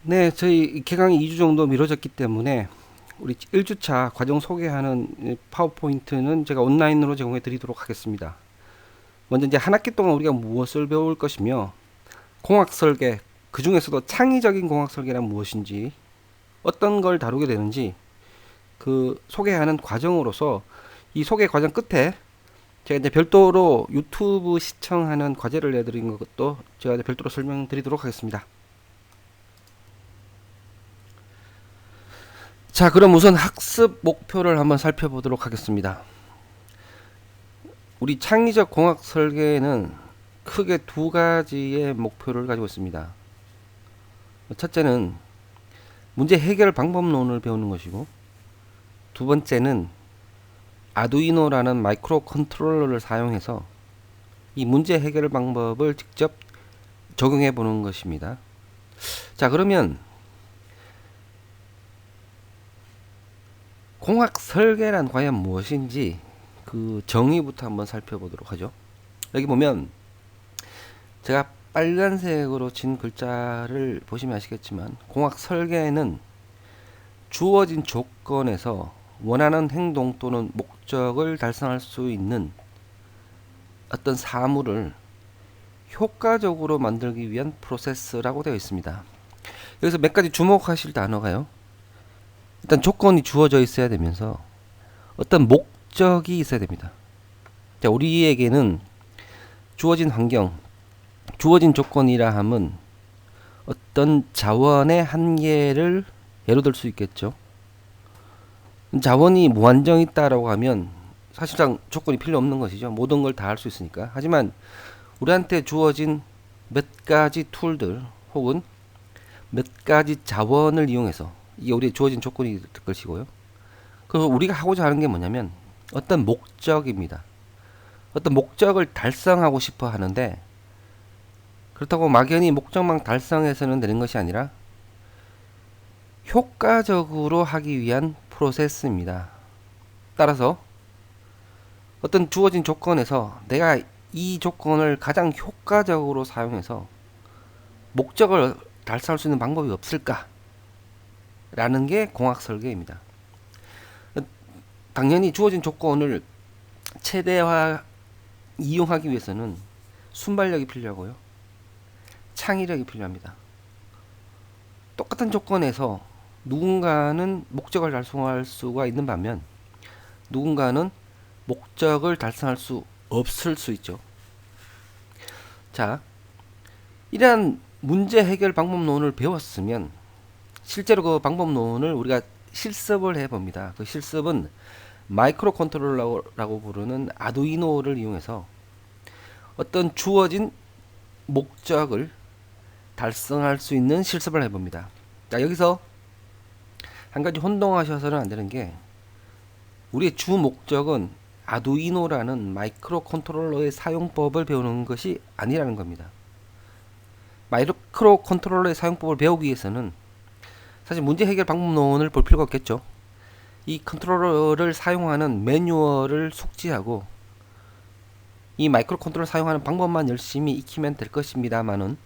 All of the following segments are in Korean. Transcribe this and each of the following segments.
네, 저희 개강이 2주 정도 미뤄졌기 때문에 우리 1주차 과정 소개하는 파워포인트는 제가 온라인으로 제공해 드리도록 하겠습니다. 먼저 이제 한 학기 동안 우리가 무엇을 배울 것이며 공학 설계, 그 중에서도 창의적인 공학 설계란 무엇인지, 어떤 걸 다루게 되는지 그 소개하는 과정으로서 이 소개 과정 끝에 제가 이제 별도로 유튜브 시청하는 과제를 내드린 것도 제가 이제 별도로 설명드리도록 하겠습니다. 자, 그럼 우선 학습 목표를 한번 살펴보도록 하겠습니다. 우리 창의적 공학 설계는 크게 두 가지의 목표를 가지고 있습니다. 첫째는 문제 해결 방법론을 배우는 것이고, 두 번째는 아두이노라는 마이크로 컨트롤러를 사용해서 이 문제 해결 방법을 직접 적용해 보는 것입니다. 자, 그러면 공학 설계란 과연 무엇인지 그 정의부터 한번 살펴보도록 하죠. 여기 보면 제가 빨간색으로 친 글자를 보시면 아시겠지만, 공학 설계는 주어진 조건에서 원하는 행동 또는 목적을 달성할 수 있는 어떤 사물을 효과적으로 만들기 위한 프로세스라고 되어 있습니다. 여기서 몇 가지 주목하실 단어가요. 일단 조건이 주어져 있어야 되면서 어떤 목적이 있어야 됩니다. 자, 우리에게는 주어진 환경, 주어진 조건이라 함은 어떤 자원의 한계를 예로 들 수 있겠죠. 자원이 무한정 있다라고 하면 사실상 조건이 필요 없는 것이죠. 모든 걸 다 할 수 있으니까. 하지만 우리한테 주어진 몇 가지 툴들 혹은 몇 가지 자원을 이용해서, 이게 우리의 주어진 조건이 될 것이고요. 그래서 우리가 하고자 하는 게 뭐냐면 어떤 목적입니다. 어떤 목적을 달성하고 싶어 하는데, 그렇다고 막연히 목적만 달성해서는 되는 것이 아니라 효과적으로 하기 위한 프로세스입니다. 따라서 어떤 주어진 조건에서 내가 이 조건을 가장 효과적으로 사용해서 목적을 달성할 수 있는 방법이 없을까? 라는 게 공학 설계입니다. 당연히 주어진 조건을 최대화 이용하기 위해서는 순발력이 필요하고요. 창의력이 필요합니다. 똑같은 조건에서 누군가는 목적을 달성할 수가 있는 반면 누군가는 목적을 달성할 수 없을 수 있죠. 자, 이러한 문제 해결 방법론을 배웠으면 실제로 그 방법론을 우리가 실습을 해봅니다. 그 실습은 마이크로 컨트롤러라고 부르는 아두이노를 이용해서 어떤 주어진 목적을 달성할 수 있는 실습을 해봅니다. 자, 여기서 한 가지 혼동하셔서는 안 되는 게, 우리의 주 목적은 아두이노라는 마이크로 컨트롤러의 사용법을 배우는 것이 아니라는 겁니다. 마이크로 컨트롤러의 사용법을 배우기 위해서는 사실 문제 해결 방법론을 볼 필요가 없겠죠. 이 컨트롤러를 사용하는 매뉴얼을 숙지하고 이 마이크로 컨트롤러 사용하는 방법만 열심히 익히면 될 것입니다만은,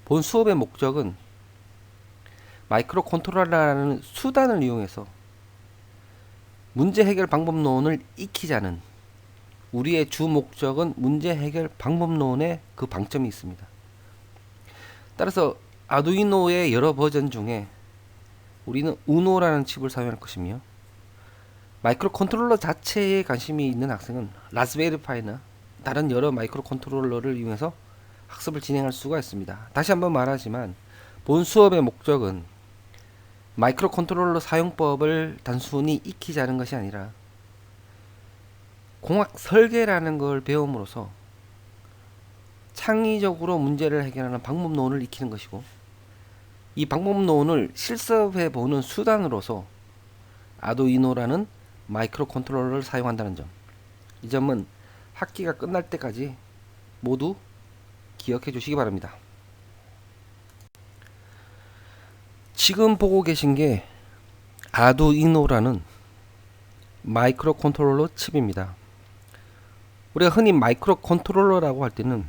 본 수업의 목적은 마이크로 컨트롤러라는 수단을 이용해서 문제 해결 방법론을 익히자는, 우리의 주 목적은 문제 해결 방법론에 그 방점이 있습니다. 따라서 아두이노의 여러 버전 중에 우리는 우노라는 칩을 사용할 것이며, 마이크로 컨트롤러 자체에 관심이 있는 학생은 라즈베리 파이나 다른 여러 마이크로 컨트롤러를 이용해서 학습을 진행할 수가 있습니다. 다시 한번 말하지만 본 수업의 목적은 마이크로 컨트롤러 사용법을 단순히 익히자는 것이 아니라 공학 설계라는 걸 배움으로써 창의적으로 문제를 해결하는 방법론을 익히는 것이고, 이 방법론을 실습해 보는 수단으로서 아두이노라는 마이크로 컨트롤러를 사용한다는 점, 이 점은 학기가 끝날 때까지 모두 기억해 주시기 바랍니다. 지금 보고 계신 게 아두이노라는 마이크로 컨트롤러 칩입니다. 우리가 흔히 마이크로 컨트롤러라고 할 때는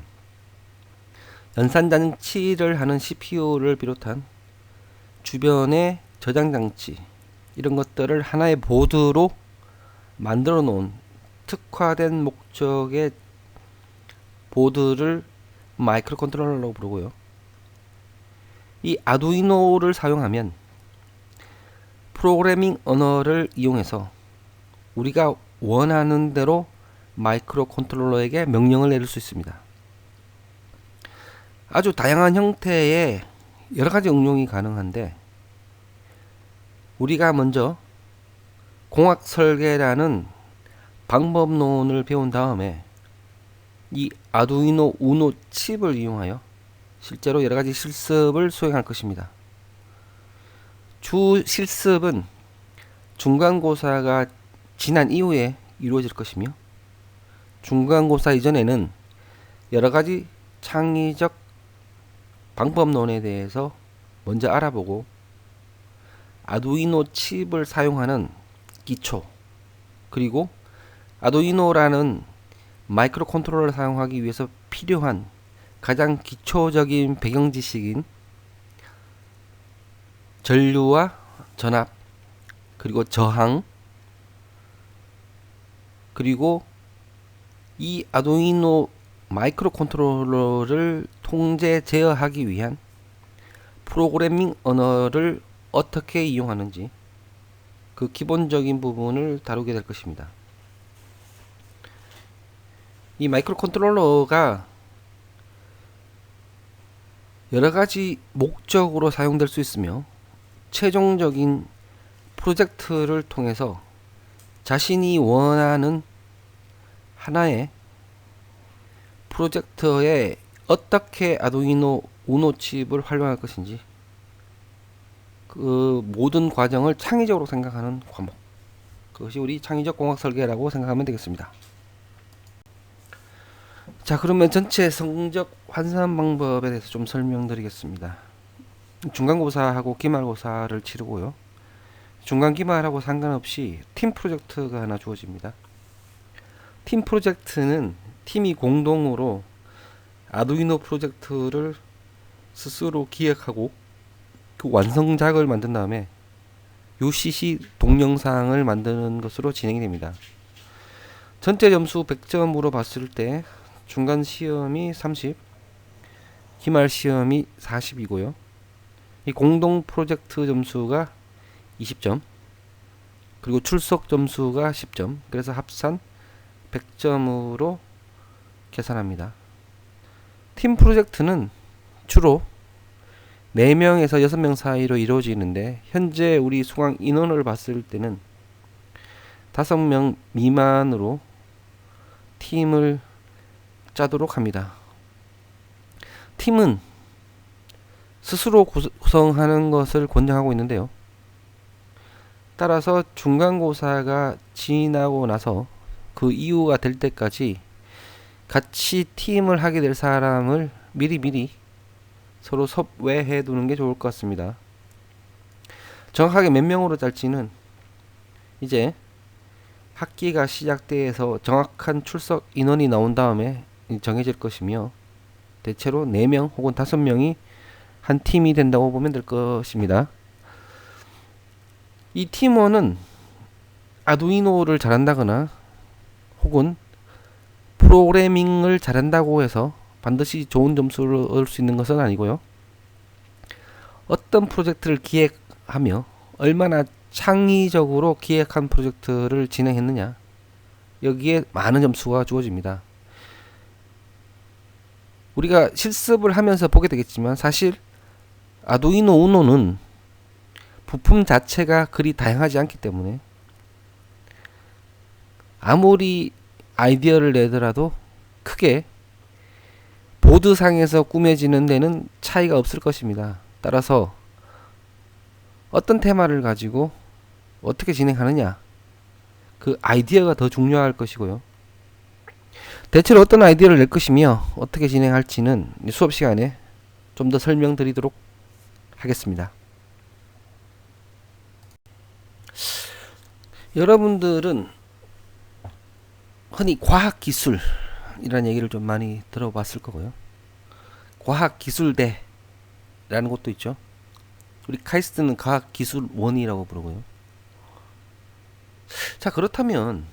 연산장치를 하는 CPU를 비롯한 주변의 저장장치 이런 것들을 하나의 보드로 만들어 놓은 특화된 목적의 보드를 마이크로 컨트롤러라고 부르고요. 이 아두이노를 사용하면 프로그래밍 언어를 이용해서 우리가 원하는 대로 마이크로 컨트롤러에게 명령을 내릴 수 있습니다. 아주 다양한 형태의 여러가지 응용이 가능한데, 우리가 먼저 공학 설계라는 방법론을 배운 다음에 이 아두이노 우노 칩을 이용하여 실제로 여러가지 실습을 수행할 것입니다. 주 실습은 중간고사가 지난 이후에 이루어질 것이며, 중간고사 이전에는 여러가지 창의적 방법론에 대해서 먼저 알아보고 아두이노 칩을 사용하는 기초, 그리고 아두이노라는 마이크로 컨트롤러를 사용하기 위해서 필요한 가장 기초적인 배경 지식인 전류와 전압, 그리고 저항, 그리고 이 아두이노 마이크로 컨트롤러를 통제 제어하기 위한 프로그래밍 언어를 어떻게 이용하는지 그 기본적인 부분을 다루게 될 것입니다. 이 마이크로 컨트롤러가 여러가지 목적으로 사용될 수 있으며, 최종적인 프로젝트를 통해서 자신이 원하는 하나의 프로젝트에 어떻게 아두이노 우노 칩을 활용할 것인지 그 모든 과정을 창의적으로 생각하는 과목, 그것이 우리 창의적 공학 설계라고 생각하면 되겠습니다. 자, 그러면 전체 성적 환산 방법에 대해서 좀 설명드리겠습니다. 중간고사하고 기말고사를 치르고요, 중간 기말하고 상관없이 팀 프로젝트가 하나 주어집니다. 팀 프로젝트는 팀이 공동으로 아두이노 프로젝트를 스스로 기획하고 그 완성작을 만든 다음에 UCC 동영상을 만드는 것으로 진행이 됩니다. 전체 점수 100점으로 봤을 때 중간 시험이 30, 기말 시험이 40이고요. 이 공동 프로젝트 점수가 20점, 그리고 출석 점수가 10점, 그래서 합산 100점으로 계산합니다. 팀 프로젝트는 주로 4명에서 6명 사이로 이루어지는데, 현재 우리 수강 인원을 봤을 때는 5명 미만으로 팀을 짜도록 합니다. 팀은 스스로 구성하는 것을 권장하고 있는데요, 따라서 중간고사가 지나고 나서 그 이후가 될 때까지 같이 팀을 하게 될 사람을 미리 서로 섭외해 두는 게 좋을 것 같습니다. 정확하게 몇 명으로 짤지는 이제 학기가 시작돼서 정확한 출석 인원이 나온 다음에 정해질 것이며, 대체로 4명 혹은 5명이 한 팀이 된다고 보면 될 것입니다. 이 팀원은 아두이노를 잘한다거나 혹은 프로그래밍을 잘한다고 해서 반드시 좋은 점수를 얻을 수 있는 것은 아니고요, 어떤 프로젝트를 기획하며 얼마나 창의적으로 기획한 프로젝트를 진행했느냐, 여기에 많은 점수가 주어집니다. 우리가 실습을 하면서 보게 되겠지만, 사실 아두이노 우노는 부품 자체가 그리 다양하지 않기 때문에 아무리 아이디어를 내더라도 크게 보드상에서 꾸며지는 데는 차이가 없을 것입니다. 따라서 어떤 테마를 가지고 어떻게 진행하느냐, 그 아이디어가 더 중요할 것이고요, 대체로 어떤 아이디어를 낼 것이며 어떻게 진행할지는 수업 시간에 좀 더 설명드리도록 하겠습니다. 여러분들은 흔히 과학기술이라는 얘기를 좀 많이 들어봤을 거고요, 과학기술대라는 곳도 있죠. 우리 카이스트는 과학기술원이라고 부르고요. 자, 그렇다면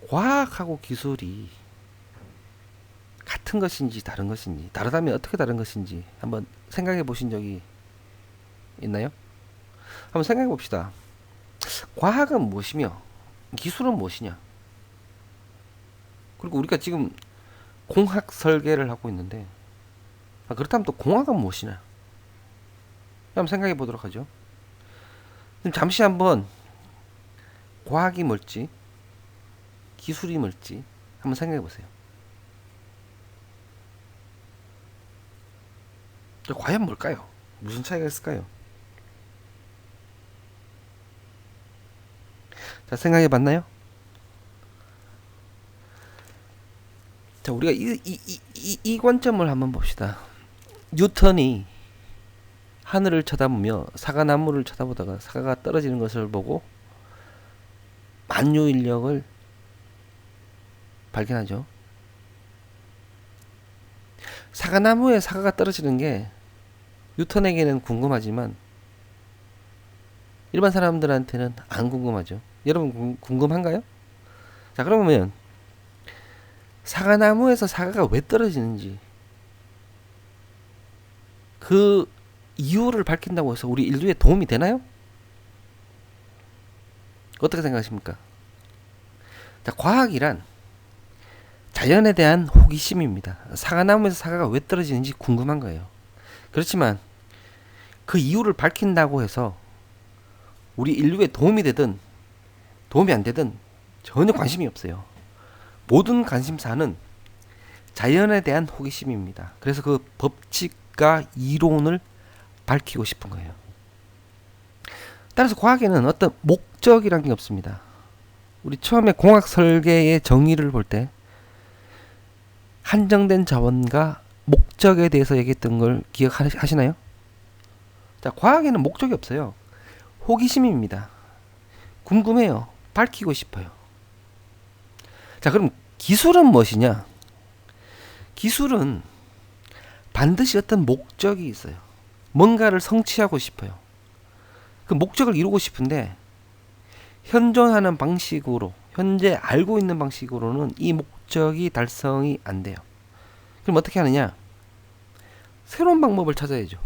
과학하고 기술이 같은 것인지 다른 것인지, 다르다면 어떻게 다른 것인지 한번 생각해 보신 적이 있나요? 한번 생각해 봅시다. 과학은 무엇이며 기술은 무엇이냐? 그리고 우리가 지금 공학 설계를 하고 있는데, 그렇다면 또 공학은 무엇이냐? 한번 생각해 보도록 하죠. 잠시 한번 과학이 뭘지, 기술이 뭘지 한번 생각해 보세요. 과연 뭘까요? 무슨 차이가 있을까요? 자, 생각해 봤나요? 자, 우리가 이 관점을 한번 봅시다. 뉴턴이 하늘을 쳐다보며 사과나무를 쳐다보다가 사과가 떨어지는 것을 보고 만유인력을 발견하죠. 사과나무에 사과가 떨어지는 게 뉴턴에게는 궁금하지만 일반 사람들한테는 안 궁금하죠. 여러분 궁금한가요? 자, 그러면 사과나무에서 사과가 왜 떨어지는지 그 이유를 밝힌다고 해서 우리 인류에 도움이 되나요? 어떻게 생각하십니까? 자, 과학이란 자연에 대한 호기심입니다. 사과나무에서 사과가 왜 떨어지는지 궁금한 거예요. 그렇지만 그 이유를 밝힌다고 해서 우리 인류에 도움이 되든 도움이 안 되든 전혀 관심이 없어요. 모든 관심사는 자연에 대한 호기심입니다. 그래서 그 법칙과 이론을 밝히고 싶은 거예요. 따라서 과학에는 어떤 목적이란 게 없습니다. 우리 처음에 공학 설계의 정의를 볼 때 한정된 자원과 목적에 대해서 얘기했던 걸 기억하시나요? 자, 과학에는 목적이 없어요. 호기심입니다. 궁금해요. 밝히고 싶어요. 자, 그럼 기술은 무엇이냐? 기술은 반드시 어떤 목적이 있어요. 뭔가를 성취하고 싶어요. 그 목적을 이루고 싶은데 현존하는 방식으로, 현재 알고 있는 방식으로는 이 목적이 달성이 안 돼요. 그럼 어떻게 하느냐? 새로운 방법을 찾아야죠.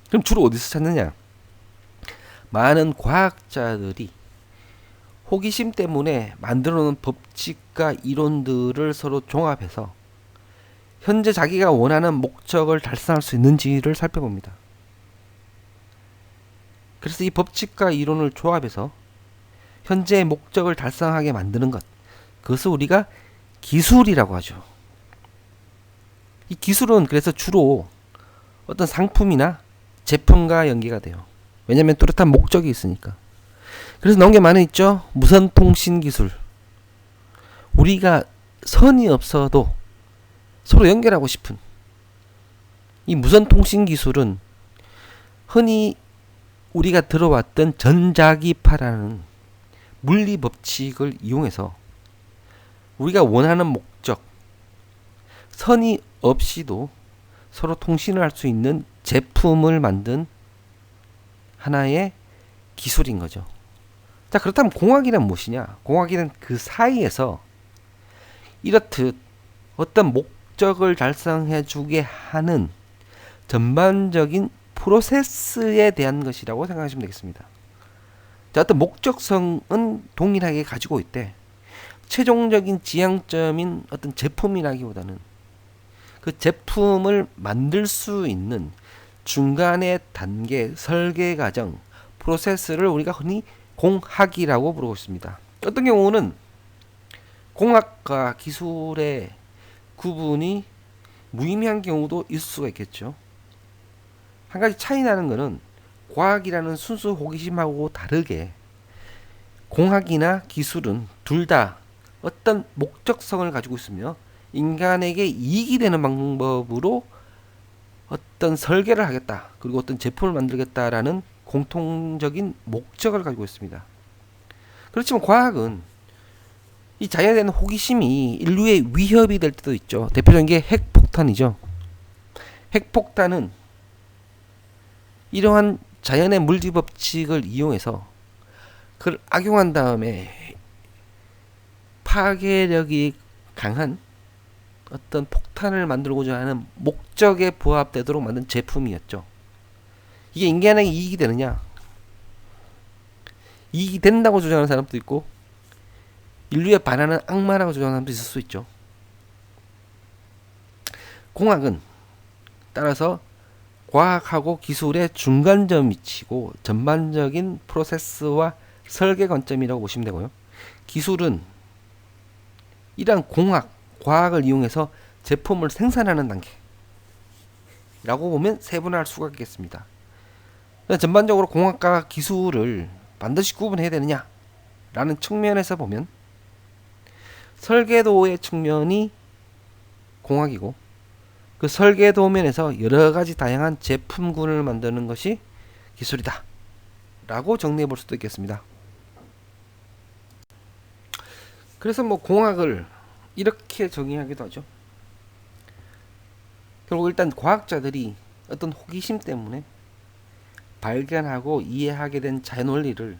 그럼 주로 어디서 찾느냐? 많은 과학자들이 호기심 때문에 만들어 놓은 법칙과 이론들을 서로 종합해서 현재 자기가 원하는 목적을 달성할 수 있는지를 살펴봅니다. 그래서 이 법칙과 이론을 조합해서 현재의 목적을 달성하게 만드는 것, 그것을 우리가 기술이라고 하죠. 이 기술은 그래서 주로 어떤 상품이나 제품과 연계가 돼요. 왜냐하면 뚜렷한 목적이 있으니까. 그래서 나온 게 많이 있죠. 무선통신 기술. 우리가 선이 없어도 서로 연결하고 싶은 이 무선통신 기술은 흔히 우리가 들어왔던 전자기파라는 물리 법칙을 이용해서 우리가 원하는 목적, 선이 없이도 서로 통신을 할 수 있는 제품을 만든 하나의 기술인 거죠. 자, 그렇다면 공학이란 무엇이냐? 공학이란 그 사이에서 이렇듯 어떤 목적을 달성해 주게 하는 전반적인 프로세스에 대한 것이라고 생각하시면 되겠습니다. 자, 어떤 목적성은 동일하게 가지고 있대. 최종적인 지향점인 어떤 제품이라기보다는 그 제품을 만들 수 있는 중간의 단계, 설계 과정, 프로세스를 우리가 흔히 공학이라고 부르고 있습니다. 어떤 경우는 공학과 기술의 구분이 무의미한 경우도 있을 수가 있겠죠. 한 가지 차이 나는 것은 과학이라는 순수 호기심하고 다르게 공학이나 기술은 둘 다 어떤 목적성을 가지고 있으며 인간에게 이익이 되는 방법으로 어떤 설계를 하겠다, 그리고 어떤 제품을 만들겠다라는 공통적인 목적을 가지고 있습니다. 그렇지만 과학은 이 자연에 대한 호기심이 인류의 위협이 될 때도 있죠. 대표적인 게 핵폭탄이죠. 핵폭탄은 이러한 자연의 물리 법칙을 이용해서 그걸 악용한 다음에 파괴력이 강한 어떤 폭탄을 만들고자 하는 목적에 부합되도록 만든 제품이었죠. 이게 인간에게 이익이 되느냐? 이익이 된다고 주장하는 사람도 있고 인류에 반하는 악마라고 주장하는 사람도 있을 수 있죠. 공학은 따라서 과학하고 기술의 중간점 위치고 전반적인 프로세스와 설계 관점이라고 보시면 되고요. 기술은 이러한 과학을 이용해서 제품을 생산하는 단계라고 보면 세분화할 수가 있겠습니다. 전반적으로 공학과 기술을 반드시 구분해야 되느냐 라는 측면에서 보면 설계도의 측면이 공학이고 그 설계도 면에서 여러가지 다양한 제품군을 만드는 것이 기술이다 라고 정리해 볼 수도 있겠습니다. 그래서 공학을 이렇게 정의하기도 하죠. 결국 일단 과학자들이 어떤 호기심 때문에 발견하고 이해하게 된 자연 원리를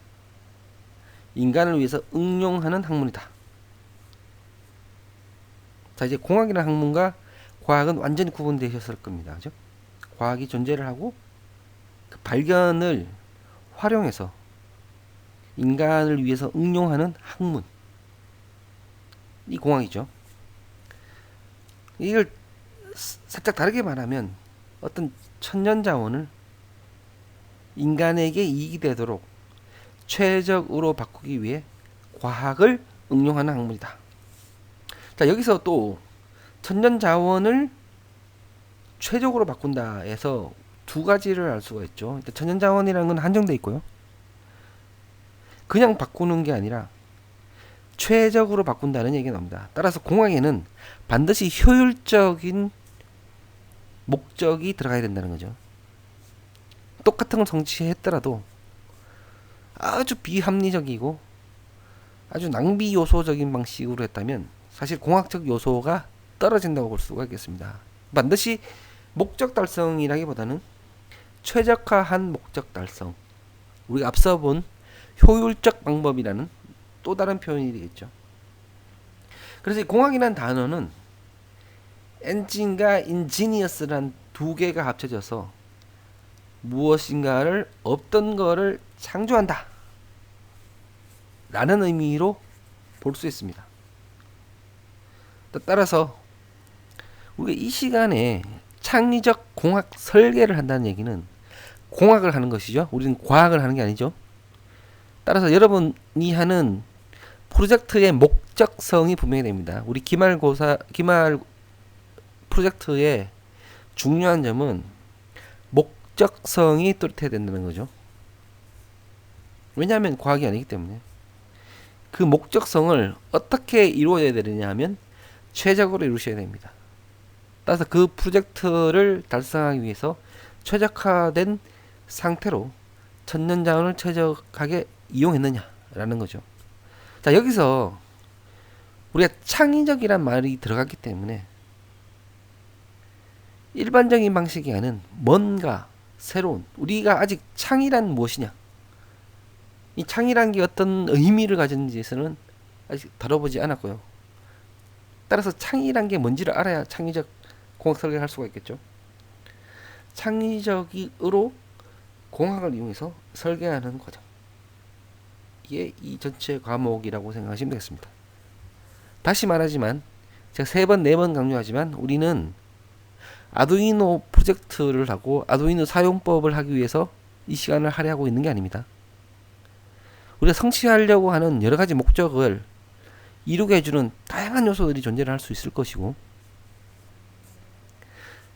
인간을 위해서 응용하는 학문이다. 자, 이제 공학이라는 학문과 과학은 완전히 구분되셨을 겁니다. 그죠? 과학이 존재를 하고 그 발견을 활용해서 인간을 위해서 응용하는 학문. 이 공학이죠. 이걸 살짝 다르게 말하면 어떤 천년자원을 인간에게 이익이 되도록 최적으로 바꾸기 위해 과학을 응용하는 학문이다. 자, 여기서 또 천년자원을 최적으로 바꾼다 해서 두 가지를 알 수가 있죠. 일단 천년자원이라는 건 한정돼 있고요. 그냥 바꾸는 게 아니라 최적으로 바꾼다는 얘기가 나옵니다. 따라서 공학에는 반드시 효율적인 목적이 들어가야 된다는 거죠. 똑같은 걸 성취했더라도 아주 비합리적이고 아주 낭비 요소적인 방식으로 했다면 사실 공학적 요소가 떨어진다고 볼 수가 있겠습니다. 반드시 목적 달성이라기보다는 최적화한 목적 달성, 우리가 앞서 본 효율적 방법이라는 또 다른 표현이 되겠죠. 그래서 이 공학이라는 단어는 엔진과 인지니어스란 두 개가 합쳐져서 무엇인가를 없던 거를 창조한다 라는 의미로 볼 수 있습니다. 따라서 우리가 이 시간에 창의적 공학 설계를 한다는 얘기는 공학을 하는 것이죠. 우리는 과학을 하는 게 아니죠. 따라서 여러분이 하는 프로젝트의 목적성이 분명히 됩니다. 우리 기말 프로젝트의 중요한 점은 목적성이 뚜렷해야 된다는 거죠. 왜냐하면 과학이 아니기 때문에. 그 목적성을 어떻게 이루어야 되느냐 하면 최적으로 이루셔야 됩니다. 따라서 그 프로젝트를 달성하기 위해서 최적화된 상태로 천년자원을 최적하게 이용했느냐라는 거죠. 자, 여기서 우리가 창의적이란 말이 들어갔기 때문에 일반적인 방식이 아닌 뭔가 새로운, 우리가 아직 창의란 무엇이냐, 이 창의란 게 어떤 의미를 가졌는지에서는 아직 다뤄보지 않았고요. 따라서 창의란 게 뭔지를 알아야 창의적 공학 설계를 할 수가 있겠죠. 창의적으로 공학을 이용해서 설계하는 과정, 이게 이 전체 과목이라고 생각하시면 되겠습니다. 다시 말하지만 제가 3번 4번 강조하지만 우리는 아두이노 프로젝트를 하고 아두이노 사용법을 하기 위해서 이 시간을 할애하고 있는 게 아닙니다. 우리가 성취하려고 하는 여러 가지 목적을 이루게 해주는 다양한 요소들이 존재를 할 수 있을 것이고,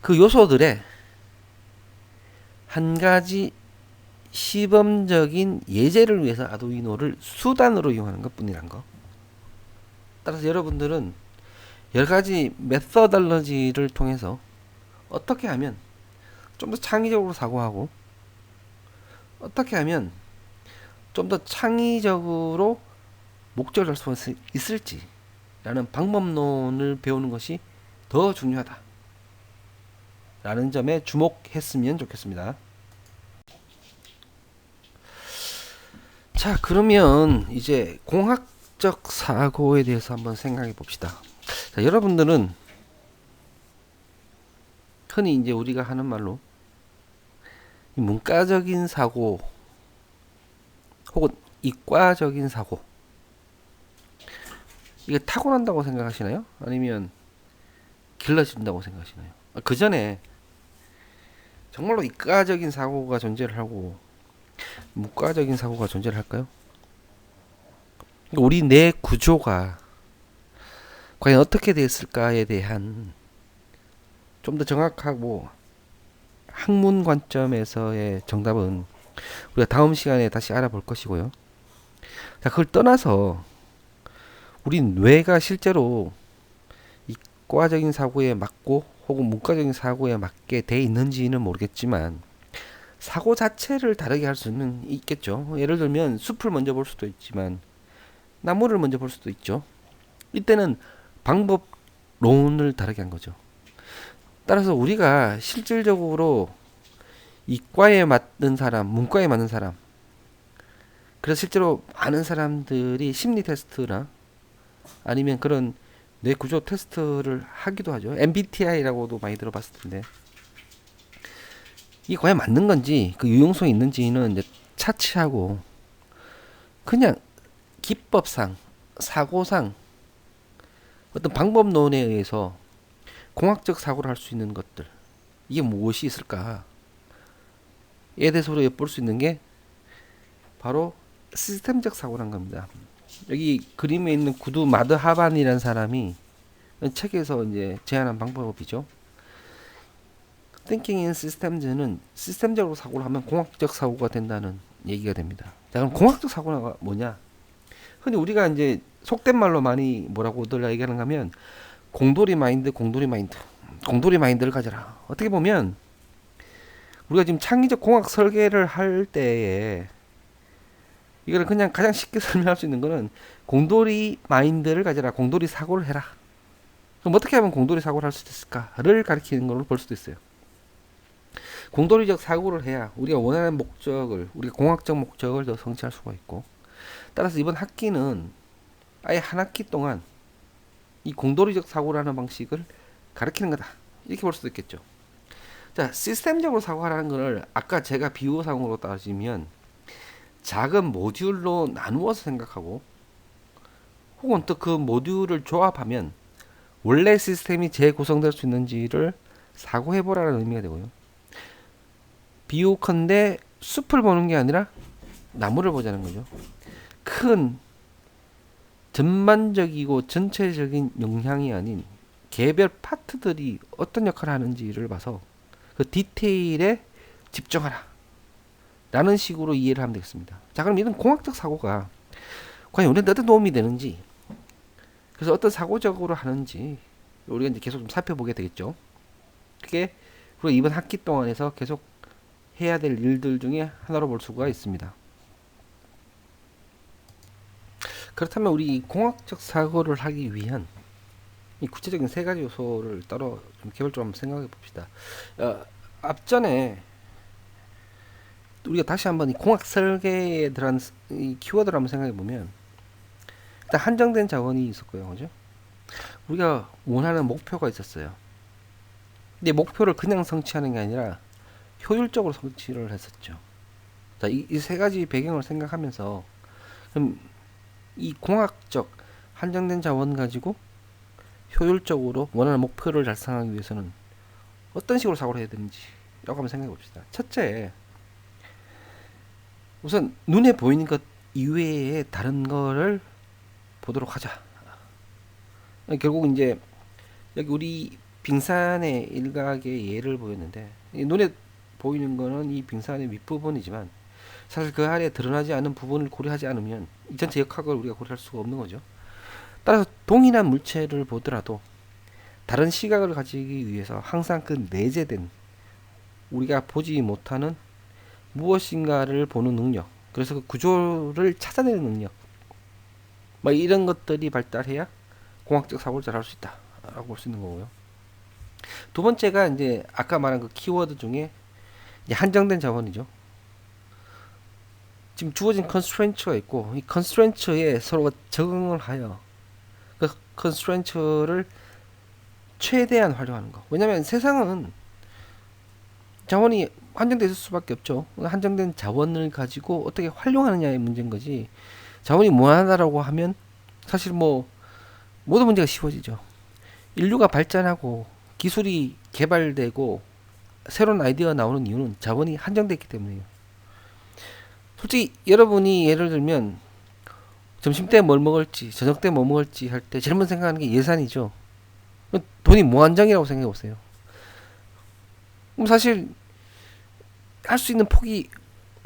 그 요소들의 한 가지 시범적인 예제를 위해서 아두이노를 수단으로 이용하는 것 뿐이란 거. 따라서 여러분들은 여러 가지 메서덜러지를 통해서 어떻게 하면 좀 더 창의적으로 사고하고, 어떻게 하면 좀 더 창의적으로 목적을 할 수 있을지 라는 방법론을 배우는 것이 더 중요하다 라는 점에 주목했으면 좋겠습니다. 자, 그러면 이제 공학적 사고에 대해서 한번 생각해 봅시다. 자, 여러분들은 흔히 이제 우리가 하는 말로 문과적인 사고 혹은 이과적인 사고, 이게 타고난다고 생각하시나요? 아니면 길러진다고 생각하시나요? 그 전에 정말로 이과적인 사고가 존재를 하고 문과적인 사고가 존재를 할까요? 우리 뇌 구조가 과연 어떻게 됐을까에 대한 좀 더 정확하고 학문 관점에서의 정답은 우리가 다음 시간에 다시 알아볼 것이고요. 자, 그걸 떠나서 우리 뇌가 실제로 이과적인 사고에 맞고 혹은 문과적인 사고에 맞게 돼 있는지는 모르겠지만 사고 자체를 다르게 할 수는 있겠죠. 예를 들면 숲을 먼저 볼 수도 있지만 나무를 먼저 볼 수도 있죠. 이때는 방법론을 다르게 한 거죠. 따라서 우리가 실질적으로 이과에 맞는 사람, 문과에 맞는 사람, 그래서 실제로 많은 사람들이 심리 테스트나 아니면 그런 뇌 구조 테스트를 하기도 하죠. MBTI라고도 많이 들어봤을 텐데 이게 과연 맞는 건지 그 유용성이 있는지는 이제 차치하고 그냥 기법상, 사고상 어떤 방법론에 의해서 공학적 사고를 할 수 있는 것들, 이게 무엇이 있을까? 에 대해서 우리가 엿볼 수 있는 게 바로 시스템적 사고란 겁니다. 여기 그림에 있는 구두 마드 하반이라는 사람이 책에서 이제 제안한 방법이죠. Thinking in Systems는 시스템적으로 사고를 하면 공학적 사고가 된다는 얘기가 됩니다. 자, 그럼 공학적 사고가 뭐냐? 흔히 우리가 이제 속된 말로 많이 뭐라고들 얘기하는가 하면 공돌이 마인드, 공돌이 마인드, 공돌이 마인드를 가져라. 어떻게 보면 우리가 지금 창의적 공학 설계를 할 때에 이거를 그냥 가장 쉽게 설명할 수 있는 거는 공돌이 마인드를 가져라, 공돌이 사고를 해라. 그럼 어떻게 하면 공돌이 사고를 할 수 있을까를 가리키는 걸로 볼 수도 있어요. 공돌이적 사고를 해야 우리가 원하는 목적을, 우리가 공학적 목적을 더 성취할 수가 있고, 따라서 이번 학기는 아예 한 학기 동안 이 공돌이적 사고라는 방식을 가르치는 거다, 이렇게 볼 수도 있겠죠. 자, 시스템적으로 사고하라는 것을 아까 제가 비유상으로 따지면 작은 모듈로 나누어서 생각하고 혹은 또 그 모듈을 조합하면 원래 시스템이 재구성될 수 있는지를 사고해보라는 의미가 되고요. 비유컨대 숲을 보는 게 아니라 나무를 보자는 거죠. 큰 전반적이고 전체적인 영향이 아닌 개별 파트들이 어떤 역할을 하는지를 봐서 그 디테일에 집중하라 라는 식으로 이해를 하면 되겠습니다. 자, 그럼 이런 공학적 사고가 과연 우리한테 어떤 도움이 되는지, 그래서 어떤 사고적으로 하는지 우리가 이제 계속 좀 살펴보게 되겠죠. 그게 우리가 이번 학기 동안에서 계속 해야 될 일들 중에 하나로 볼 수가 있습니다. 그렇다면 우리 공학적 사고를 하기 위한 이 구체적인 세 가지 요소를 따로 좀 개별적으로 한번 생각해 봅시다. 앞전에 우리가 다시 한번 이 공학 설계에 들어간 이 키워드를 한번 생각해 보면 일단 한정된 자원이 있었고요, 그죠? 우리가 원하는 목표가 있었어요. 근데 목표를 그냥 성취하는 게 아니라 효율적으로 성취를 했었죠. 자, 이 세 가지 배경을 생각하면서 그럼 이 공학적 한정된 자원 가지고 효율적으로 원하는 목표를 달성하기 위해서는 어떤 식으로 사고를 해야 되는지 라고 한번 생각해 봅시다. 첫째, 우선 눈에 보이는 것 이외에 다른 거를 보도록 하자. 결국 이제 여기 우리 빙산의 일각의 예를 보였는데 눈에 보이는 거는 이 빙산의 윗부분이지만 사실 그 아래에 드러나지 않은 부분을 고려하지 않으면 이 전체 역학을 우리가 고려할 수가 없는 거죠. 따라서 동일한 물체를 보더라도 다른 시각을 가지기 위해서 항상 그 내재된 우리가 보지 못하는 무엇인가를 보는 능력, 그래서 그 구조를 찾아내는 능력, 뭐 이런 것들이 발달해야 공학적 사고를 잘 할 수 있다 라고 볼 수 있는 거고요. 두 번째가 이제 아까 말한 그 키워드 중에 이제 한정된 자원이죠. 지금 주어진 컨스트레인트가 있고 이 컨스트레인트에 서로가 적응을 하여 그 컨스트레인트를 최대한 활용하는 거. 왜냐면 세상은 자원이 한정돼 있을 수밖에 없죠. 한정된 자원을 가지고 어떻게 활용하느냐의 문제인 거지. 자원이 무한하다라고 하면 사실 뭐 모든 문제가 쉬워지죠. 인류가 발전하고 기술이 개발되고 새로운 아이디어가 나오는 이유는 자원이 한정됐기 때문이에요. 솔직히 여러분이 예를 들면 점심 때 뭘 먹을지, 저녁 때 뭐 먹을지 할 때 제일 먼저 생각하는 게 예산이죠. 돈이 무한정이라고 생각해 보세요. 그럼 사실 할 수 있는 폭이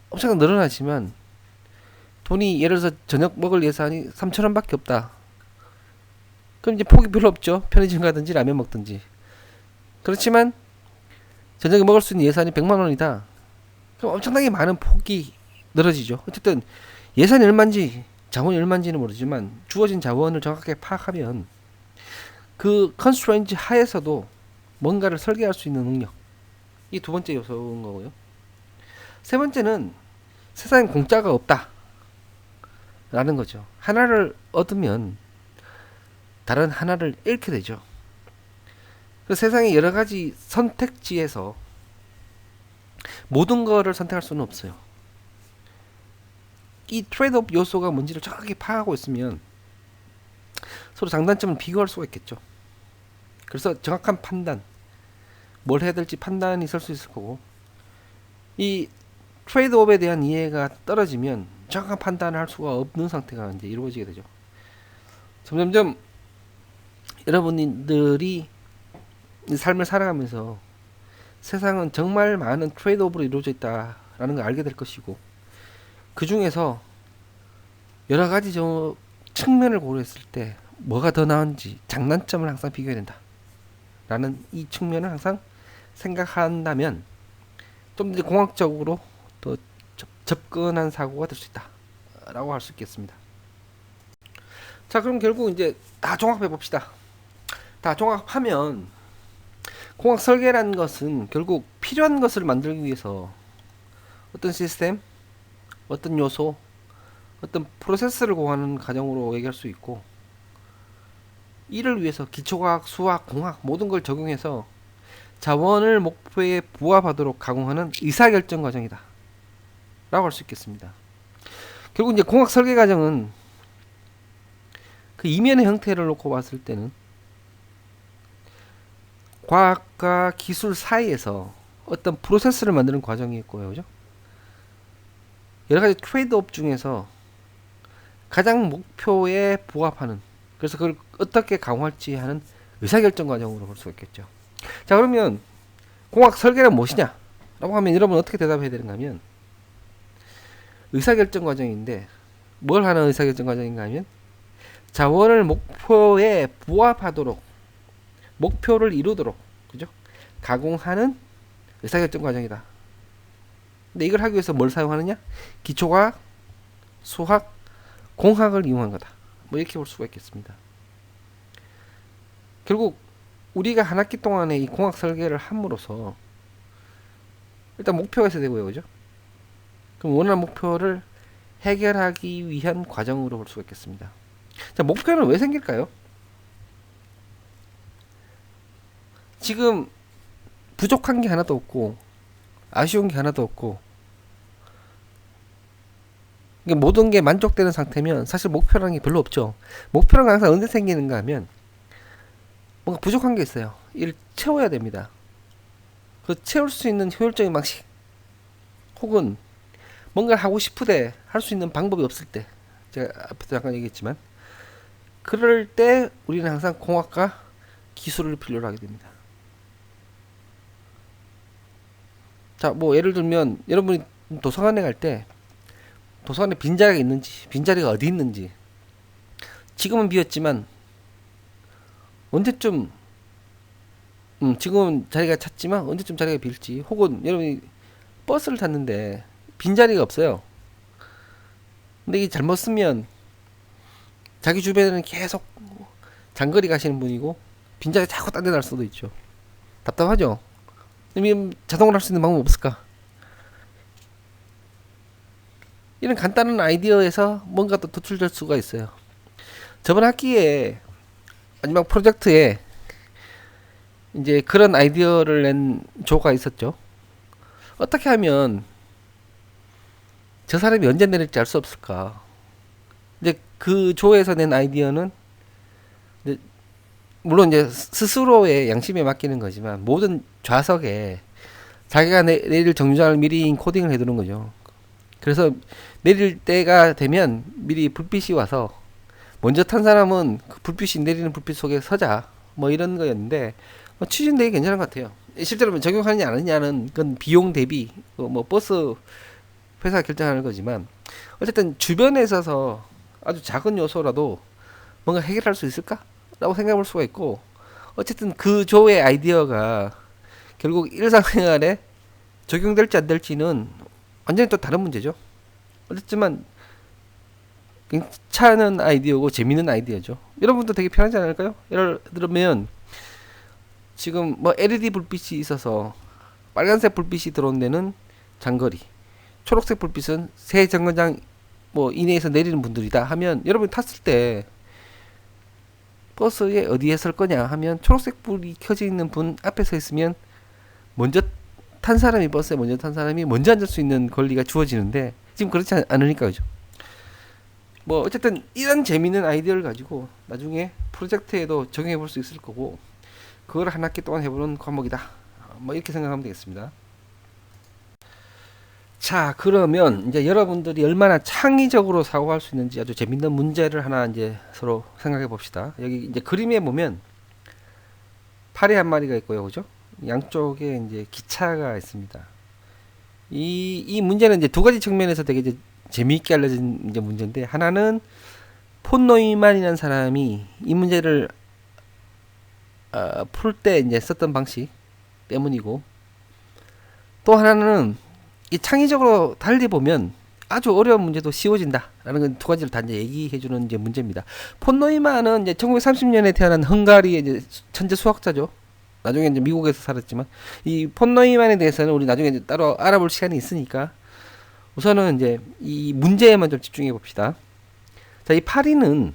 엄청 늘어나지만 돈이 예를 들어서 저녁 먹을 예산이 3,000원밖에 없다. 그럼 이제 폭이 별로 없죠. 편의점 가든지 라면 먹든지. 그렇지만 저녁에 먹을 수 있는 예산이 100만 원이다. 그럼 엄청나게 많은 폭이 늘어지죠. 어쨌든 예산이 얼마인지 자원이 얼마인지는 모르지만 주어진 자원을 정확하게 파악하면 그 컨스트레인트 하에서도 뭔가를 설계할 수 있는 능력. 이 두 번째 요소인 거고요. 세 번째는 세상에 공짜가 없다. 라는 거죠. 하나를 얻으면 다른 하나를 잃게 되죠. 그 세상에 여러 가지 선택지에서 모든 거를 선택할 수는 없어요. 이 트레이드오프 요소가 뭔지를 정확하게 파악하고 있으면 서로 장단점을 비교할 수가 있겠죠. 그래서 정확한 판단, 뭘 해야 될지 판단이 설 수 있을 거고, 이 트레이드오프에 대한 이해가 떨어지면 정확한 판단을 할 수가 없는 상태가 이제 이루어지게 되죠. 점점점 여러분들이 삶을 살아가면서 세상은 정말 많은 트레이드오프로 이루어져 있다라는 걸 알게 될 것이고, 그 중에서 여러 가지 측면을 고려했을 때 뭐가 더 나은지 장단점을 항상 비교해야 된다 라는 이 측면을 항상 생각한다면 좀 더 공학적으로 더 접근한 사고가 될 수 있다 라고 할 수 있겠습니다. 자, 그럼 결국 이제 다 종합해 봅시다. 다 종합하면 공학 설계라는 것은 결국 필요한 것을 만들기 위해서 어떤 시스템, 어떤 요소, 어떤 프로세스를 구하는 과정으로 얘기할 수 있고, 이를 위해서 기초과학, 수학, 공학 모든 걸 적용해서 자원을 목표에 부합하도록 가공하는 의사결정 과정이다 라고 할 수 있겠습니다. 결국 이제 공학 설계 과정은 그 이면의 형태를 놓고 봤을 때는 과학과 기술 사이에서 어떤 프로세스를 만드는 과정이었고요, 그죠? 여러 가지 트레이드오프 중에서 가장 목표에 부합하는, 그래서 그걸 어떻게 강화할지 하는 의사결정 과정으로 볼 수가 있겠죠. 자, 그러면 공학 설계란 무엇이냐 라고 하면 여러분 어떻게 대답해야 되는가 하면 의사결정 과정인데, 뭘 하는 의사결정 과정인가 하면 자원을 목표에 부합하도록, 목표를 이루도록, 그죠? 가공하는 의사결정 과정이다. 근데 이걸 하기 위해서 뭘 사용하느냐? 기초과학, 수학, 공학을 이용한 거다. 뭐 이렇게 볼 수가 있겠습니다. 결국 우리가 한 학기 동안에 이 공학 설계를 함으로써 일단 목표가 있어야 되고요, 그죠? 그럼 원하는 목표를 해결하기 위한 과정으로 볼 수가 있겠습니다. 자, 목표는 왜 생길까요? 지금 부족한 게 하나도 없고 아쉬운 게 하나도 없고 모든 게 만족되는 상태면 사실 목표라는 게 별로 없죠. 목표는 항상 언제 생기는가 하면 뭔가 부족한 게 있어요. 이를 채워야 됩니다. 그 채울 수 있는 효율적인 방식, 혹은 뭔가를 하고 싶으되 할 수 있는 방법이 없을 때, 제가 앞에서 잠깐 얘기했지만 그럴 때 우리는 항상 공학과 기술을 필요로 하게 됩니다. 자, 뭐 예를 들면 여러분이 도서관에 갈 때 도서관에 빈자리가 있는지, 빈자리가 어디 있는지, 지금은 비었지만 언제쯤 지금은 자리가 찼지만 언제쯤 자리가 빌지, 혹은 여러분이 버스를 탔는데 빈자리가 없어요. 근데 이게 잘못 쓰면 자기 주변에는 계속 장거리 가시는 분이고 빈자리 자꾸 딴 데 날 수도 있죠. 답답하죠. 자동으로 할 수 있는 방법 없을까? 이런 간단한 아이디어에서 뭔가 또 도출될 수가 있어요. 저번 학기에 마지막 프로젝트에 이제 그런 아이디어를 낸 조가 있었죠. 어떻게 하면 저 사람이 언제 내릴지 알 수 없을까? 이제 그 조에서 낸 아이디어는 이제 물론 이제 스스로의 양심에 맡기는 거지만 모든 좌석에 자기가 내릴 정류장을 미리 코딩을 해두는 거죠. 그래서 내릴 때가 되면 미리 불빛이 와서 먼저 탄 사람은 그 불빛이 내리는 불빛 속에 서자 뭐 이런 거였는데 취지는 되게 괜찮은 것 같아요. 실제로 적용하느냐 안 하느냐는 그건 비용 대비 뭐 버스 회사가 결정하는 거지만 어쨌든 주변에 있어서 아주 작은 요소라도 뭔가 해결할 수 있을까? 라고 생각해 볼 수가 있고 어쨌든 그 조의 아이디어가 결국 일상생활에 적용될지 안 될지는 완전히 또 다른 문제죠. 어쨌지만 괜찮은 아이디어고 재밌는 아이디어죠. 여러분도 되게 편하지 않을까요? 예를 들면 지금 뭐 LED 불빛이 있어서 빨간색 불빛이 들어온 데는 장거리, 초록색 불빛은 새 정거장 뭐 이내에서 내리는 분들이다 하면 여러분이 탔을 때 버스에 어디에 설 거냐 하면 초록색 불이 켜져 있는 분 앞에 서 있으면 먼저 탄 사람이 버스에 먼저 탄 사람이 먼저 앉을 수 있는 권리가 주어지는데 지금 그렇지 않으니까 그죠. 뭐 어쨌든 이런 재미있는 아이디어를 가지고 나중에 프로젝트에도 적용해 볼 수 있을 거고 그걸 한 학기 동안 해보는 과목이다. 뭐 이렇게 생각하면 되겠습니다. 자, 그러면 이제 여러분들이 얼마나 창의적으로 사고할 수 있는지 아주 재밌는 문제를 하나 이제 서로 생각해 봅시다. 여기 이제 그림에 보면 파리 한 마리가 있고요, 그죠? 양쪽에 이제 기차가 있습니다. 이 문제는 이제 두 가지 측면에서 되게 이제 재미있게 알려진 이제 문제인데 하나는 폰 노이만이라는 사람이 이 문제를 풀 때 이제 썼던 방식 때문이고 또 하나는 이 창의적으로 달리 보면 아주 어려운 문제도 쉬워진다라는 건 두 가지를 다 이제 얘기해주는 이제 문제입니다. 폰 노이만은 이제 1930년에 태어난 헝가리의 이제 천재 수학자죠. 나중에 이제 미국에서 살았지만 이 폰 노이만에 대해서는 우리 나중에 이제 따로 알아볼 시간이 있으니까 우선은 이제 이 문제에만 좀 집중해 봅시다. 자, 이 파리는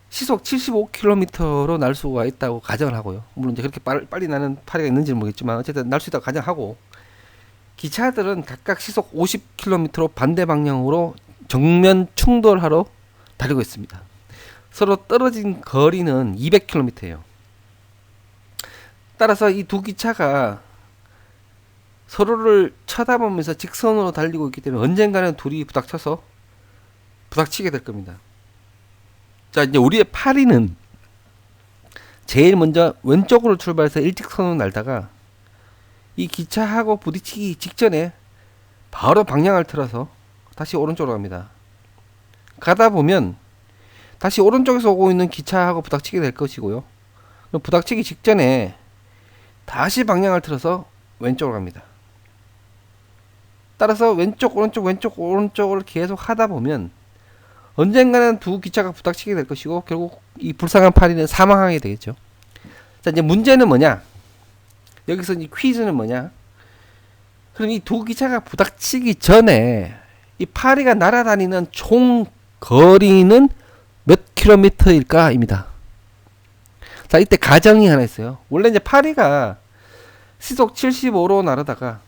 시속 75km로 날 수가 있다고 가정을 하고요. 물론 이제 그렇게 빨리 나는 파리가 있는지는 모르겠지만 어쨌든 날 수 있다고 가정하고 기차들은 각각 시속 50km로 반대 방향으로 정면 충돌하러 달리고 있습니다. 서로 떨어진 거리는 200km예요. 따라서 이 두 기차가 서로를 쳐다보면서 직선으로 달리고 있기 때문에 언젠가는 둘이 부닥치게 될 겁니다. 자, 이제 우리의 파리는 제일 먼저 왼쪽으로 출발해서 일직선으로 날다가 이 기차하고 부딪히기 직전에 바로 방향을 틀어서 다시 오른쪽으로 갑니다. 가다 보면 다시 오른쪽에서 오고 있는 기차하고 부닥치게 될 것이고요. 그럼 부닥치기 직전에 다시 방향을 틀어서 왼쪽으로 갑니다. 따라서 왼쪽 오른쪽을 계속 하다 보면 언젠가는 두 기차가 부닥치게 될 것이고 결국 이 불쌍한 파리는 사망하게 되겠죠. 자, 이제 문제는 뭐냐? 여기서 이 퀴즈는 뭐냐? 그럼 이 두 기차가 부닥치기 전에 이 파리가 날아다니는 총 거리는 몇 킬로미터일까입니다. 자, 이때 가정이 하나 있어요. 원래 이제 파리가 시속 75로 날아다가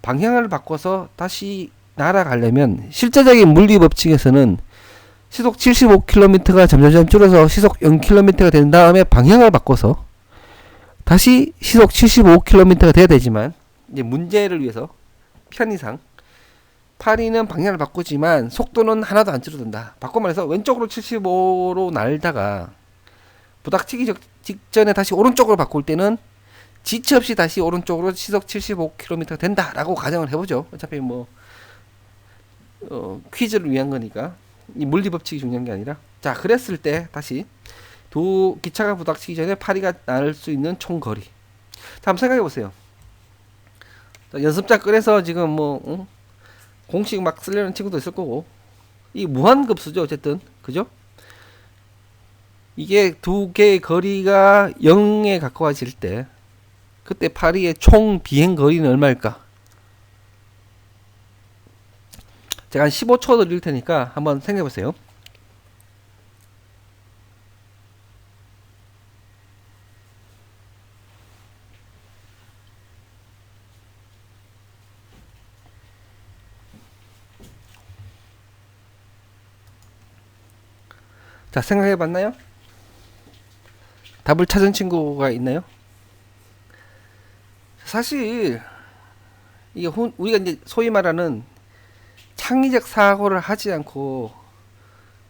방향을 바꿔서 다시 날아가려면 실제적인 물리 법칙에서는 시속 75km가 점점 줄어서 시속 0km가 된 다음에 방향을 바꿔서 다시 시속 75km가 돼야 되지만 이제 문제를 위해서 편의상 파리는 방향을 바꾸지만 속도는 하나도 안 줄어든다. 바꿔 말해서 왼쪽으로 75로 날다가 부닥치기 직전에 다시 오른쪽으로 바꿀 때는 지체 없이 다시 오른쪽으로 시속 75km가 된다라고 가정을 해보죠. 어차피 뭐 퀴즈를 위한 거니까 이 물리 법칙이 중요한 게 아니라 자, 그랬을 때 다시 두 기차가 부닥치기 전에 파리가 날 수 있는 총 거리. 자, 한번 생각해 보세요. 연습장 꺼내서 지금 뭐 공식 막 쓰려는 친구도 있을 거고 이 무한급수죠. 어쨌든 그죠? 이게 두 개의 거리가 0에 가까워질 때 그때 파리의 총 비행 거리는 얼마일까? 제가 한 15초 드릴 테니까 한번 생각해 보세요. 자, 생각해 봤나요? 답을 찾은 친구가 있나요? 사실 이게 우리가 이제 소위 말하는 창의적 사고를 하지 않고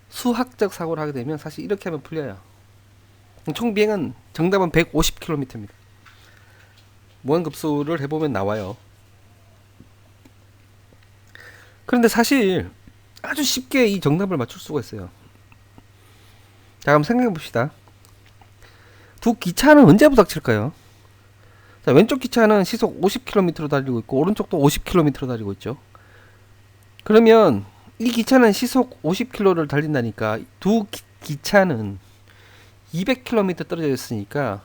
수학적 사고를 하게 되면 사실 이렇게 하면 풀려요. 총 비행은 정답은 150km입니다. 무한급수를 해보면 나와요. 그런데 사실 아주 쉽게 이 정답을 맞출 수가 있어요. 자, 그럼 생각해 봅시다. 두 기차는 언제 부닥칠까요? 자, 왼쪽 기차는 시속 50km로 달리고 있고 오른쪽도 50km로 달리고 있죠. 그러면 이 기차는 시속 50km를 달린다니까 두 기차는 200km 떨어져 있으니까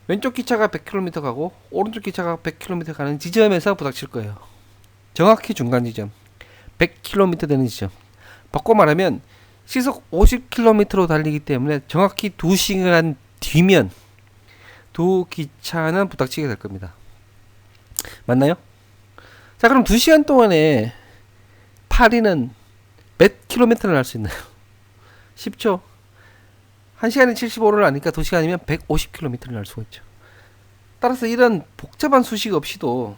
왼쪽 기차가 100km 가고 오른쪽 기차가 100km 가는 지점에서 부닥칠 거예요. 정확히 중간 지점 100km 되는 지점. 바꿔 말하면 시속 50km로 달리기 때문에 정확히 2시간 뒤면 두 기차는 부닥치게 될 겁니다. 맞나요? 자, 그럼 2시간 동안에 파리는 몇 킬로미터를 날 수 있나요? 쉽죠? 1시간에 75를 하니까 2시간이면 150km를 날 수가 있죠. 따라서 이런 복잡한 수식 없이도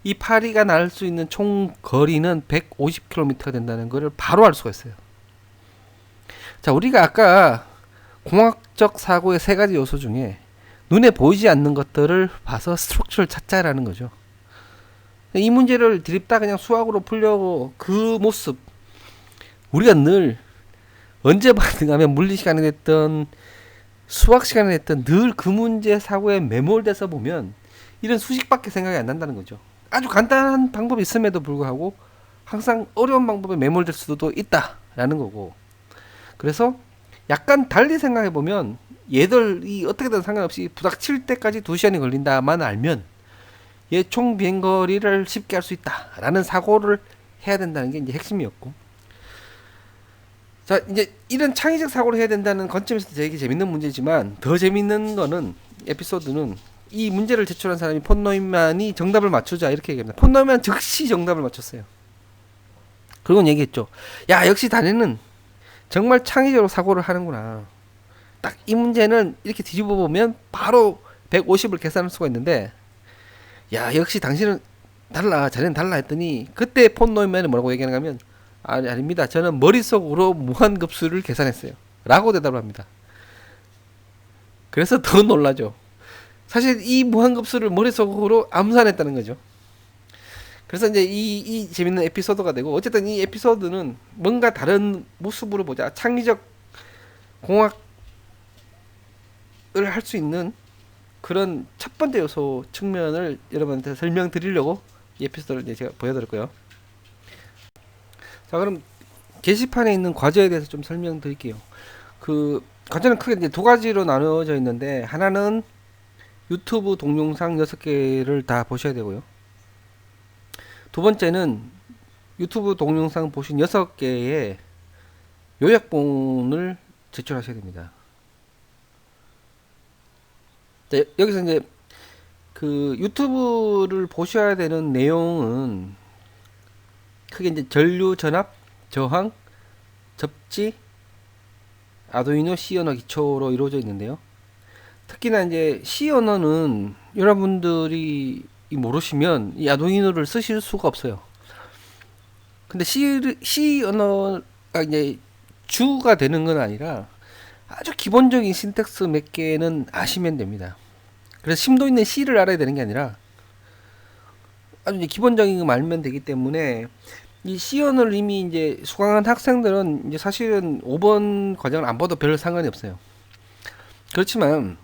이 파리가 날 수 있는 총 거리는 150km가 된다는 것을 바로 알 수가 있어요. 자, 우리가 아까 공학적 사고의 세 가지 요소 중에 눈에 보이지 않는 것들을 봐서 스트럭처를 찾자라는 거죠. 이 문제를 드립다 그냥 수학으로 풀려고 그 모습, 우리가 늘 언제 반응하면 물리 시간이 됐던 수학 시간이 됐던 늘 그 문제 사고에 매몰돼서 보면 이런 수식밖에 생각이 안 난다는 거죠. 아주 간단한 방법이 있음에도 불구하고 항상 어려운 방법에 매몰될 수도 있다라는 거고, 그래서 약간 달리 생각해 보면 얘들이 어떻게든 상관없이 부닥칠 때까지 2시간이 걸린다만 알면 얘 총 비행거리를 쉽게 할 수 있다라는 사고를 해야 된다는 게 이제 핵심이었고, 자, 이제 이런 창의적 사고를 해야 된다는 관점에서 되게 재밌는 문제지만 더 재밌는 거는 에피소드는 이 문제를 제출한 사람이 폰 노이만이 정답을 맞추자 이렇게 얘기합니다. 폰 노이만 즉시 정답을 맞췄어요. 그리고 얘기했죠. 야, 역시 다네는 정말 창의적으로 사고를 하는구나. 딱 이 문제는 이렇게 뒤집어 보면 바로 150을 계산할 수가 있는데, 야, 역시 당신은 달라, 자네는 달라 했더니 그때 폰 노이만이 뭐라고 얘기하는가 하면 아닙니다. 저는 머릿속으로 무한급수를 계산했어요. 라고 대답을 합니다. 그래서 더 놀라죠. 사실 이 무한급수를 머릿속으로 암산했다는 거죠. 그래서 이제 이 재밌는 에피소드가 되고, 어쨌든 이 에피소드는 뭔가 다른 모습으로 보자. 창의적 공학을 할 수 있는 그런 첫 번째 요소 측면을 여러분한테 설명드리려고 이 에피소드를 이제 제가 보여드렸고요. 자, 그럼 게시판에 있는 과제에 대해서 좀 설명드릴게요. 그 과제는 크게 이제 두 가지로 나누어져 있는데, 하나는 유튜브 동영상 6개를 다 보셔야 되고요. 두 번째는 유튜브 동영상 보신 6개의 요약본을 제출하셔야 됩니다. 자, 여기서 이제 그 유튜브를 보셔야 되는 내용은 크게 이제 전류, 전압, 저항, 접지, 아두이노 C 언어 기초로 이루어져 있는데요. 특히나 이제 C 언어는 여러분들이 모르시면 이 아두이노를 쓰실 수가 없어요. 근데 C 언어가 이제 주가 되는 건 아니라 아주 기본적인 신텍스 몇 개는 아시면 됩니다. 그래서 심도 있는 C를 알아야 되는 게 아니라 아주 이제 기본적인 거 알면 되기 때문에, 이 C 언어를 이미 이제 수강한 학생들은 이제 사실은 5번 과정을 안 봐도 별 상관이 없어요. 그렇지만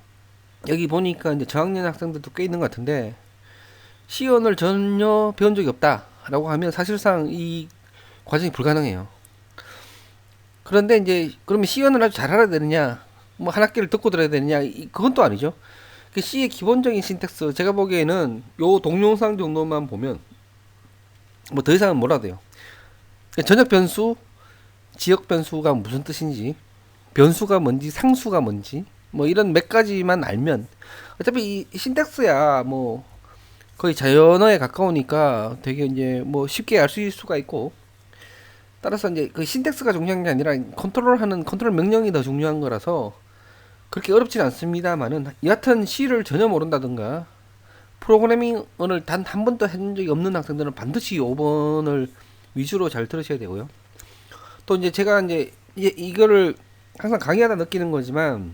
여기 보니까 이제 저학년 학생들도 꽤 있는 것 같은데, C 언어를 전혀 배운 적이 없다라고 하면 사실상 이 과정이 불가능해요. 그런데 이제 그러면 C 언어를 아주 잘 알아야 되느냐? 뭐 한 학기를 듣고 들어야 되느냐, 그건 또 아니죠. 그 C의 기본적인 신텍스, 제가 보기에는 요 동영상 정도만 보면 뭐 더 이상은 몰라도 돼요. 전역 변수, 지역 변수가 무슨 뜻인지, 변수가 뭔지, 상수가 뭔지, 뭐 이런 몇 가지만 알면 어차피 이 신텍스야 뭐 거의 자연어에 가까우니까 되게 이제 뭐 쉽게 알 수가 있고, 따라서 이제 그 신텍스가 중요한 게 아니라 컨트롤하는 컨트롤 명령이 더 중요한 거라서 그렇게 어렵진 않습니다만은, 여하튼 C를 전혀 모른다든가 프로그래밍을 단 한 번도 해본 적이 없는 학생들은 반드시 5번을 위주로 잘 들으셔야 되고요. 또 이제 제가 이제 이거를 항상 강의하다 느끼는 거지만,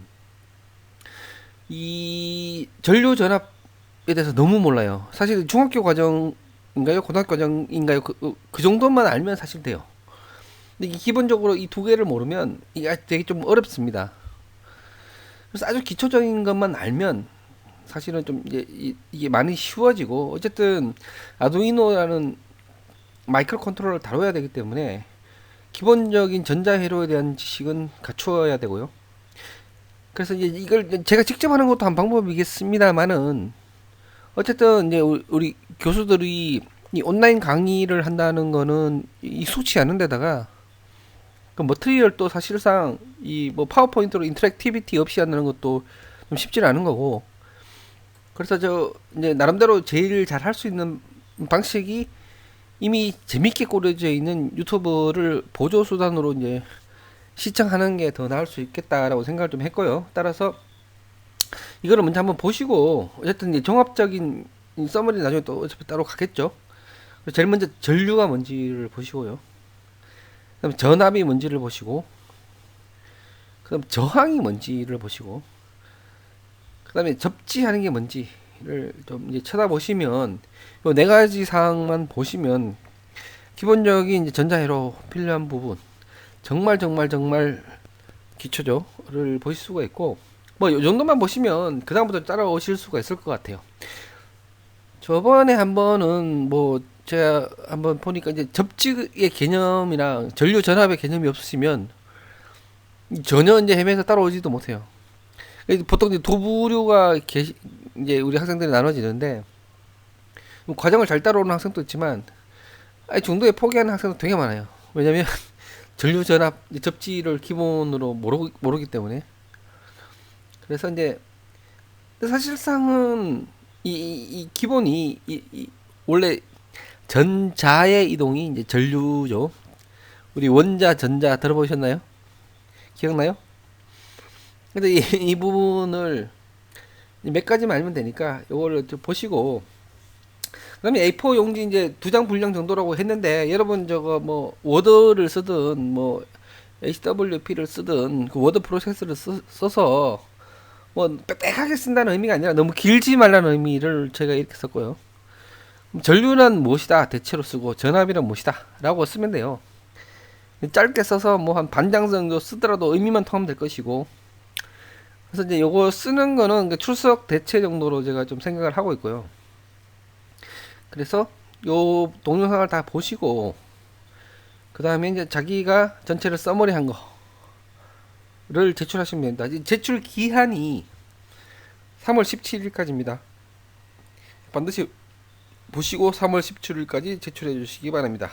이 전류 전압에 대해서 너무 몰라요. 사실 중학교 과정인가요? 고등학교 과정인가요? 그 정도만 알면 사실 돼요. 근데 기본적으로 이 두 개를 모르면 이게 되게 좀 어렵습니다. 그래서 아주 기초적인 것만 알면 사실은 좀 이제 이게 많이 쉬워지고, 어쨌든 아두이노라는 마이크로 컨트롤러를 다뤄야 되기 때문에 기본적인 전자회로에 대한 지식은 갖추어야 되고요. 그래서 이제 이걸 제가 직접 하는 것도 한 방법이겠습니다만은, 어쨌든 이제 우리 교수들이 이 온라인 강의를 한다는 거는 익숙치 않은 데다가 그 머트리얼도 사실상 이 뭐 파워포인트로 인터랙티비티 없이 한다는 것도 좀 쉽지 않은 거고, 그래서 저 이제 나름대로 제일 잘 할 수 있는 방식이 이미 재밌게 꾸려져 있는 유튜브를 보조 수단으로 이제 시청하는 게 더 나을 수 있겠다라고 생각을 좀 했고요. 따라서 이거를 먼저 한번 보시고, 어쨌든 이제 종합적인 서머리 나중에 또 어차피 따로 가겠죠. 제일 먼저 전류가 뭔지를 보시고요. 그다음 전압이 뭔지를 보시고, 그다음 저항이 뭔지를 보시고, 그다음에 접지하는 게 뭔지를 좀 이제 쳐다보시면, 요 네 가지 사항만 보시면 기본적인 이제 전자회로 필요한 부분, 정말 정말 정말 기초죠를 보실 수가 있고, 뭐 요 정도만 보시면 그 다음부터 따라오실 수가 있을 것 같아요. 저번에 한번은 뭐 제가 한번 보니까 이제 접지의 개념이랑 전류 전압의 개념이 없으시면 전혀 이제 헤매서 따라오지도 못해요. 보통 이제 두 부류가 이제 우리 학생들이 나눠지는데, 과정을 잘 따라오는 학생도 있지만 아예 중도에 포기하는 학생도 되게 많아요. 왜냐면 전류 전압 접지를 기본으로 모르기 때문에. 그래서 이제 사실상은 이 기본이 원래 전자의 이동이 이제 전류죠. 우리 원자 전자 들어보셨나요? 기억나요? 근데 이 부분을 몇 가지만 알면 되니까 요거를 좀 보시고, 그다음에 A4 용지 이제 두 장 분량 정도라고 했는데, 여러분 저거 뭐 워드를 쓰든 뭐 HWP를 쓰든 그 워드 프로세스를 써서 뭐 빽빽하게 쓴다는 의미가 아니라 너무 길지 말라는 의미를 제가 이렇게 썼고요. 전류는 무엇이다 대체로 쓰고, 전압이란 무엇이다 라고 쓰면 돼요. 짧게 써서 뭐 한 반장 정도 쓰더라도 의미만 통하면 될 것이고, 그래서 이제 요거 쓰는 거는 출석 대체 정도로 제가 좀 생각을 하고 있고요. 그래서 요 동영상을 다 보시고, 그 다음에 이제 자기가 전체를 써머리 한 거를 제출하시면 됩니다. 제출 기한이 3월 17일까지입니다. 반드시 보시고 3월 17일까지 제출해 주시기 바랍니다.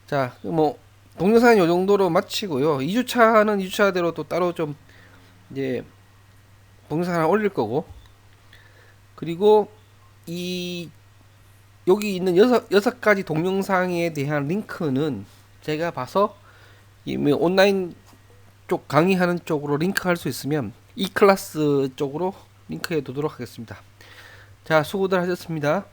자, 뭐 동영상은 요 정도로 마치고요. 2주차는 2주차대로 또 따로 좀 이제 동영상 하나 올릴 거고, 그리고 이 여기 있는 여섯 가지 동영상에 대한 링크는 제가 봐서 이 온라인 쪽 강의하는 쪽으로 링크할 수 있으면 이 클래스 쪽으로 링크해 두도록 하겠습니다. 자, 수고들 하셨습니다.